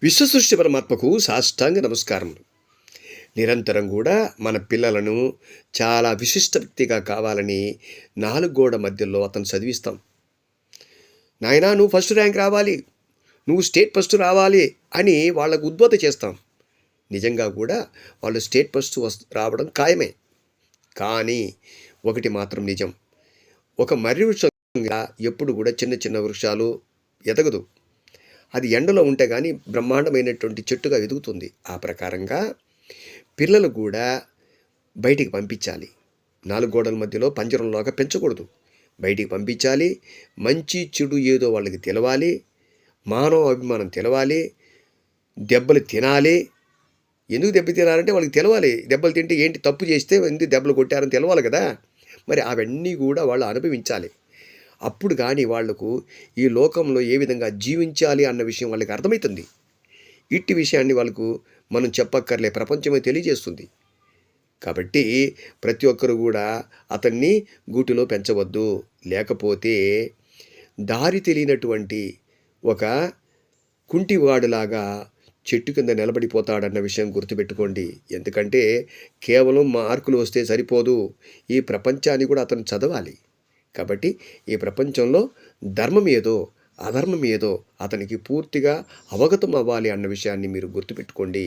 విశ్వసృష్టి పరమాత్మకు సాష్టాంగ నమస్కారములు. నిరంతరం కూడా మన పిల్లలను చాలా విశిష్ట వ్యక్తిగా కావాలని నాలుగు గోడ మధ్యలో అతను చదివిస్తాం. నాయనా నువ్వు ఫస్ట్ ర్యాంక్ రావాలి, నువ్వు స్టేట్ ఫస్ట్ రావాలి అని వాళ్ళకు ఉద్బోధ చేస్తాం. నిజంగా కూడా వాళ్ళు స్టేట్ ఫస్ట్ రావడం ఖాయమే. కానీ ఒకటి మాత్రం నిజం, ఒక మర్రి వృక్షంగా ఎప్పుడు కూడా చిన్న చిన్న వృక్షాలు ఎదగదు. అది ఎండలో ఉంటే కానీ బ్రహ్మాండమైనటువంటి చెట్టుగా ఎదుగుతుంది. ఆ ప్రకారంగా పిల్లలు కూడా బయటికి పంపించాలి. నాలుగు గోడల మధ్యలో పంజరంలాగా పెంచకూడదు, బయటికి పంపించాలి. మంచి చెడు ఏదో వాళ్ళకి తెలవాలి, మానవ అభిమానం తెలవాలి, దెబ్బలు తినాలి. ఎందుకు దెబ్బ తినాలంటే వాళ్ళకి తెలవాలి, దెబ్బలు తింటే ఏంటి, తప్పు చేస్తే ఎందుకు దెబ్బలు కొట్టారని తెలవాలి కదా. మరి అవన్నీ కూడా వాళ్ళు అనుభవించాలి. అప్పుడు కానీ వాళ్లకు ఈ లోకంలో ఏ విధంగా జీవించాలి అన్న విషయం వాళ్ళకి అర్థమవుతుంది. ఇట్టి విషయాన్ని వాళ్ళకు మనం చెప్పక్కర్లే, ప్రపంచమే తెలియజేస్తుంది. కాబట్టి ప్రతి ఒక్కరు కూడా అతన్ని గూటిలో పెంచవద్దు. లేకపోతే దారి తెలియనటువంటి ఒక కుంటివాడులాగా చెట్టు కింద నిలబడిపోతాడన్న విషయం గుర్తుపెట్టుకోండి. ఎందుకంటే కేవలం మార్కులు వస్తే సరిపోదు, ఈ ప్రపంచాన్ని కూడా అతను చదవాలి. కాబట్టి ఈ ప్రపంచంలో ధర్మం ఏదో అధర్మం ఏదో అతనికి పూర్తిగా అవగతం అవ్వాలి అన్న విషయాన్ని మీరు గుర్తుపెట్టుకోండి.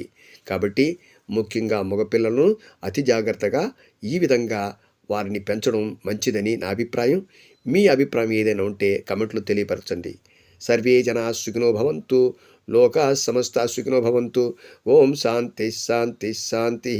కాబట్టి ముఖ్యంగా మగపిల్లలను అతి జాగ్రత్తగా ఈ విధంగా వారిని పెంచడం మంచిదని నా అభిప్రాయం. మీ అభిప్రాయం ఏదైనా ఉంటే కమెంట్లు తెలియపరచండి. సర్వే జనా సుఖినో భవంతు, లోకా సమస్తా సుఖినో భవంతు. ఓం శాంతి శాంతి శాంతి.